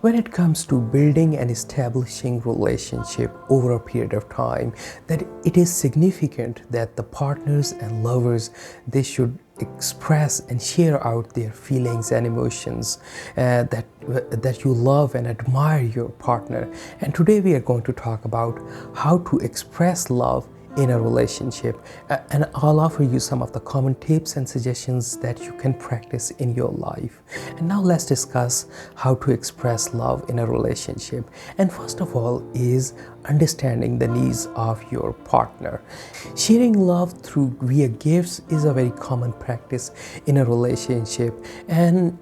When it comes to building and establishing relationship over a period of time, that it is significant that the partners and lovers, they should express and share out their feelings and emotions, that you love and admire your partner. And today we are going to talk about how to express love in a relationship, and I'll offer you some of the common tips and suggestions that you can practice in your life. And now let's discuss how to express love in a relationship. And first of all is understanding the needs of your partner. Sharing love through via gifts is a very common practice in a relationship, and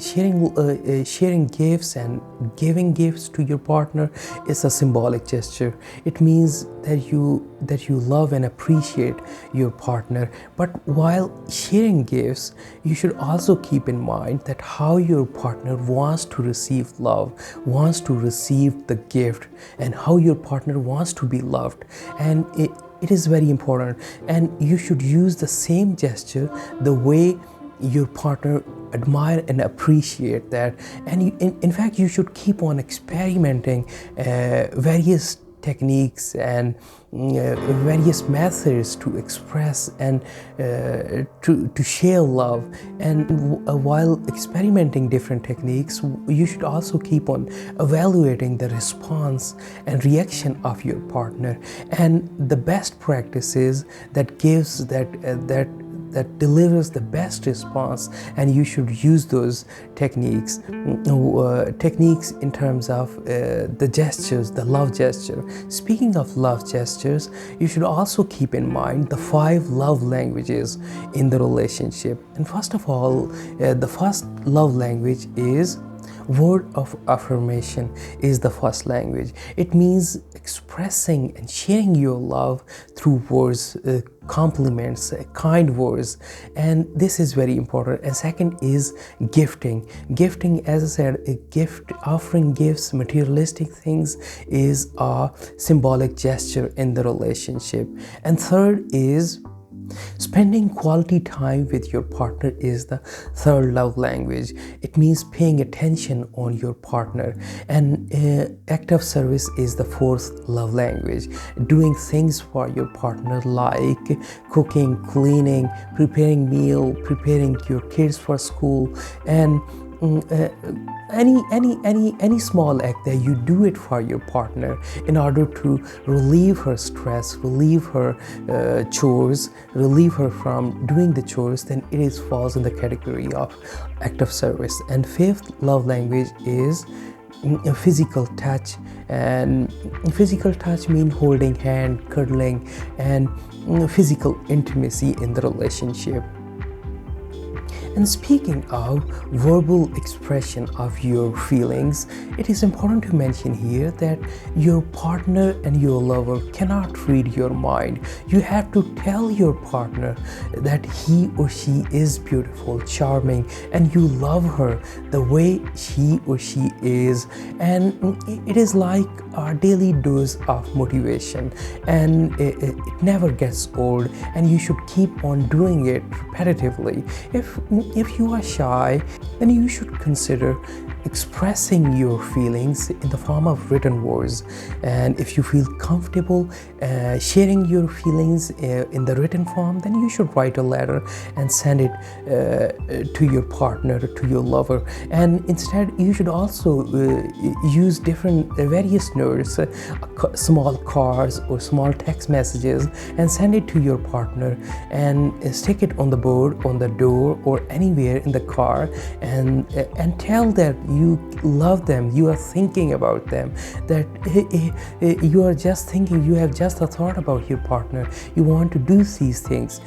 sharing gifts and giving gifts to your partner is a symbolic gesture. It means that you love and appreciate your partner. But while sharing gifts, you should also keep in mind that how your partner wants to receive love, wants to receive the gift, and how your partner wants to be loved. And it is very important, and you should use the same gesture the way your partner admire and appreciate that. And in fact, you should keep on experimenting various techniques and various methods to express and to share love. And while experimenting different techniques, you should also keep on evaluating the response and reaction of your partner, and the best practices that gives that delivers the best response, and you should use those techniques in terms of the gestures, the love gesture. Speaking of love gestures, you should also keep in mind the 5 love languages in the relationship. And first of all, the first love language is word of affirmation is the first language. It means expressing and sharing your love through words, compliments, kind words, and this is very important. And second is gifting. Gifting, as I said, a gift, offering gifts, materialistic things, is a symbolic gesture in the relationship. And third is spending quality time with your partner is the third love language. It means paying attention on your partner. And act of service is the fourth love language. Doing things for your partner like cooking, cleaning, preparing meal, preparing your kids for school, and any small act that you do it for your partner in order to relieve her stress, relieve her chores, relieve her from doing the chores, then it is falls in the category of act of service. And fifth love language is physical touch. And physical touch means holding hand, cuddling, and physical intimacy in the relationship. And speaking of verbal expression of your feelings, it is important to mention here that your partner and your lover cannot read your mind. You have to tell your partner that he or she is beautiful, charming, and you love her the way he or she is. And it is like a daily dose of motivation, and it never gets old, and you should keep on doing it repetitively. If you are shy, then you should consider expressing your feelings in the form of written words. And if you feel comfortable sharing your feelings in the written form, then you should write a letter and send it to your partner, to your lover. And instead, you should also use various notes, small cards or small text messages, and send it to your partner, and stick it on the board, on the door, or anywhere in the car, and tell that you love them, you are thinking about them, that you are just thinking, you have just a thought about your partner, you want to do these things.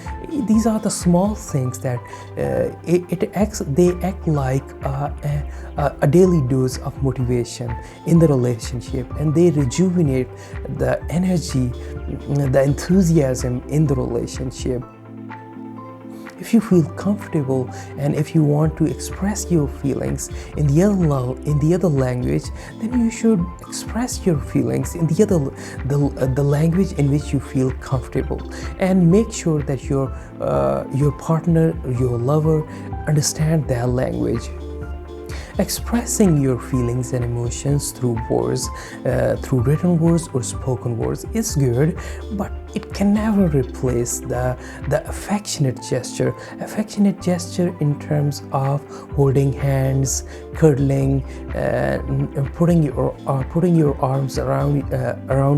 These are the small things that they act like a daily dose of motivation in the relationship, and they rejuvenate the energy, the enthusiasm in the relationship. If you feel comfortable and if you want to express your feelings in the other language, then you should express your feelings in the language in which you feel comfortable, and make sure that your partner, your lover, understand their language. Expressing your feelings and emotions through words, through written words or spoken words is good, but it can never replace the affectionate gesture. Affectionate gesture in terms of holding hands, cuddling, putting your arms around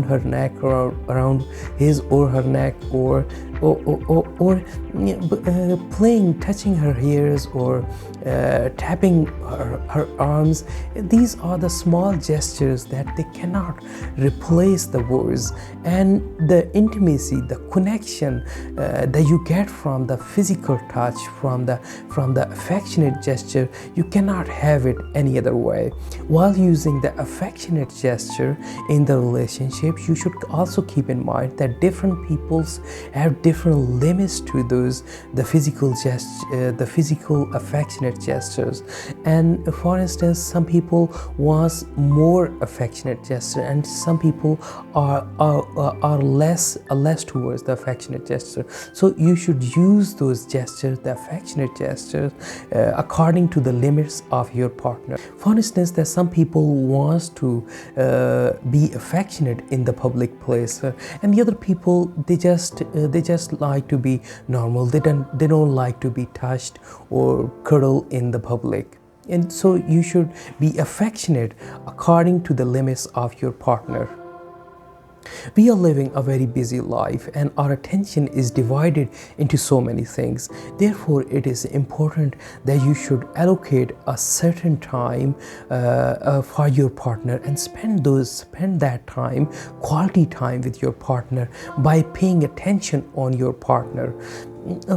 her neck, or around his or her neck, or playing, touching her hairs, or tapping her arms. These are the small gestures that they cannot replace the words, and the intimacy, the connection that you get from the physical touch, from the affectionate gesture, you cannot have it any other way. While using the affectionate gesture in the relationship, you should also keep in mind that different peoples have different limits to the physical affectionate gestures. And for instance, some people want more affectionate gesture, and some people are less towards the affectionate gesture. So you should use those gestures, the affectionate gestures, according to the limits of your partner. For instance, there's some people wants to be affectionate in the public place, and the other people, they just like to be normal. They don't like to be touched or cuddle in the public. And so you should be affectionate according to the limits of your partner. We are living a very busy life, and our attention is divided into so many things. Therefore, it is important that you should allocate a certain time for your partner, and spend that time, quality time with your partner, by paying attention on your partner.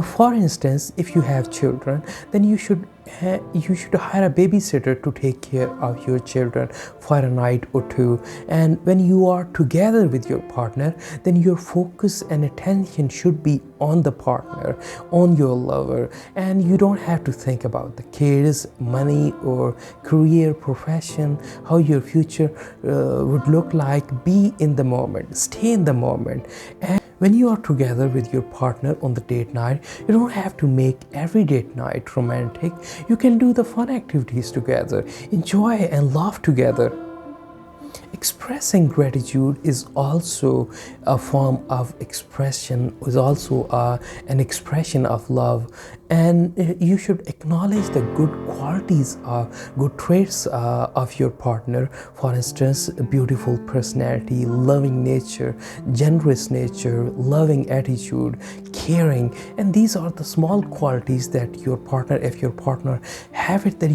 For instance, if you have children, then you should hire a babysitter to take care of your children for a night or two. And when you are together with your partner, then your focus and attention should be on the partner, on your lover, and you don't have to think about the kids, money, or career, profession, how your future would look like. Be in the moment, stay in the moment. And when you are together with your partner on the date night, you don't have to make every date night romantic. You can do the fun activities together, enjoy and laugh together. Expressing gratitude is also a form of expression, is also an expression of love. And you should acknowledge the good qualities, good traits of your partner. For instance, a beautiful personality, loving nature, generous nature, loving attitude, caring. And these are the small qualities that your partner, if your partner have it, that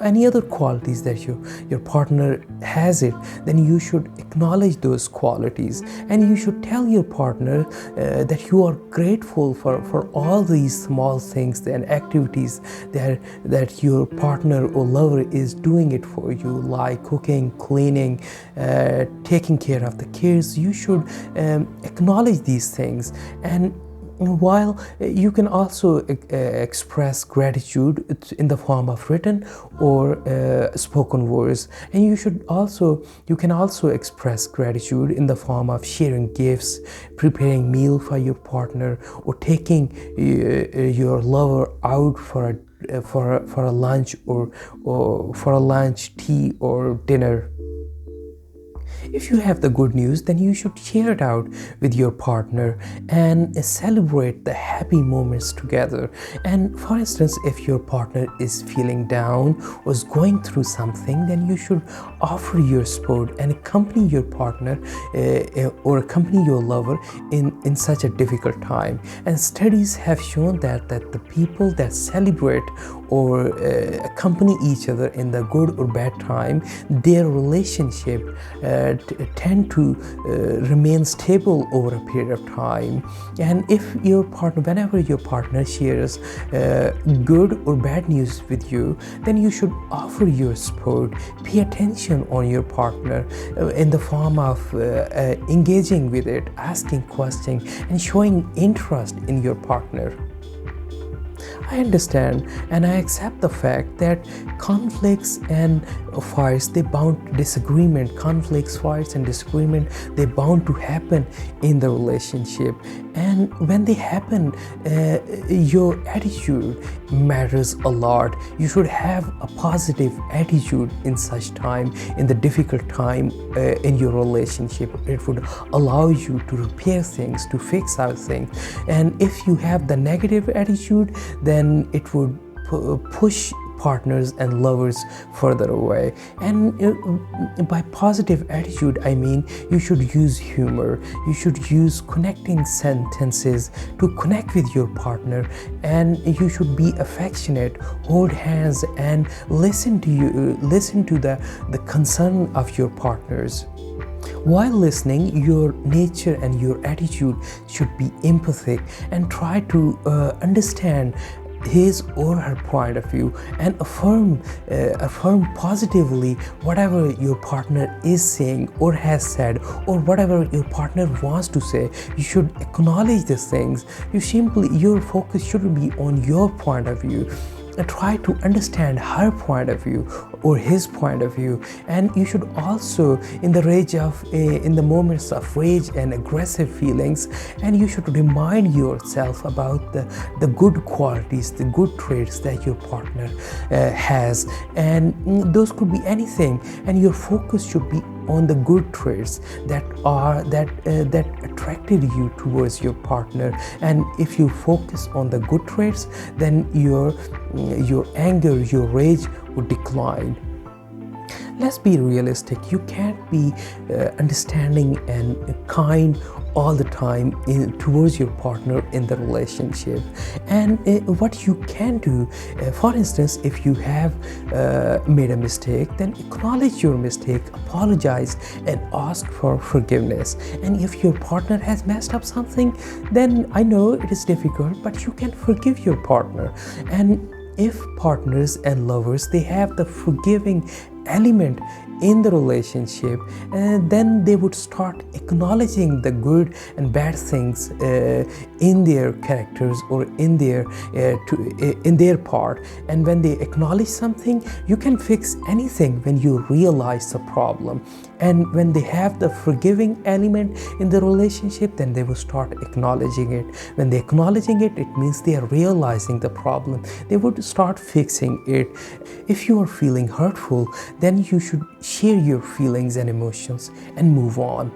any other qualities that your partner has it, then you should acknowledge those qualities, and you should tell your partner that you are grateful for all these small things and activities that your partner or lover is doing it for you, like cooking, cleaning, taking care of the kids. You should acknowledge these things. And while you can also express gratitude in the form of written or spoken words, and you can also express gratitude in the form of sharing gifts, preparing meal for your partner, or taking your lover out for a lunch, or for a lunch, tea, or dinner. If you have the good news, then you should share it out with your partner and celebrate the happy moments together. And for instance, if your partner is feeling down or is going through something, then you should offer your support and accompany your partner or accompany your lover in such a difficult time. And studies have shown that the people that celebrate or accompany each other in the good or bad time, their relationship tend to remain stable over a period of time. And if your partner, whenever your partner shares good or bad news with you, then you should offer your support, pay attention on your partner in the form of engaging with it, asking questions, and showing interest in your partner. I understand and I accept the fact that conflicts and fights, they bound to disagreement. Conflicts, fights, and disagreement, they bound to happen in the relationship. And when they happen, your attitude matters a lot. You should have a positive attitude in such time, in the difficult time in your relationship. It would allow you to repair things, to fix out things. And if you have the negative attitude, then it would push partners and lovers further away. And by positive attitude, I mean you should use humor, you should use connecting sentences to connect with your partner, and you should be affectionate, hold hands, and listen to the concern of your partners. While listening, your nature and your attitude should be empathic and try to understand his or her point of view and affirm positively whatever your partner is saying or has said, or whatever your partner wants to say. You should acknowledge these things. Your focus shouldn't be on your point of view, and try to understand her point of view or his point of view. And you should also, in the moments of rage and aggressive feelings, and you should remind yourself about the good qualities, the good traits that your partner has. And those could be anything, and your focus should be on the good traits that attracted you towards your partner. And if you focus on the good traits, then your anger, your rage would decline. Let's be realistic. You can't be understanding and kind all the time towards your partner in the relationship. And what you can do, for instance, if you have made a mistake, then acknowledge your mistake, apologize, and ask for forgiveness. And if your partner has messed up something, then I know it is difficult, but you can forgive your partner. And if partners and lovers, they have the forgiving element in the relationship, and then they would start acknowledging the good and bad things in their characters or in their part. And when they acknowledge something, you can fix anything when you realize the problem. And when they have the forgiving element in the relationship, then they will start acknowledging it. When they're acknowledging it, it means they are realizing the problem. They would start fixing it. If you are feeling hurtful, then you should share your feelings and emotions and move on.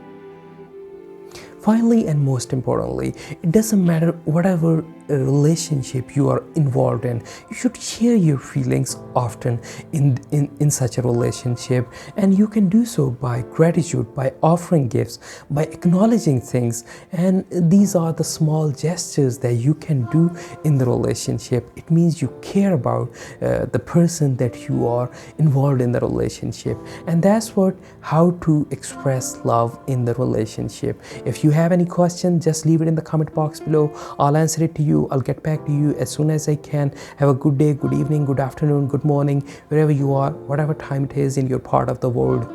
Finally, and most importantly, it doesn't matter whatever relationship you are involved in, you should share your feelings often in such a relationship. And you can do so by gratitude, by offering gifts, by acknowledging things. And these are the small gestures that you can do in the relationship. It means you care about the person that you are involved in the relationship. And that's how to express love in the relationship. If you have any questions, just leave it in the comment box below. I'll answer it to you. I'll get back to you as soon as I can. Have a good day, good evening, good afternoon, good morning, wherever you are, whatever time it is in your part of the world.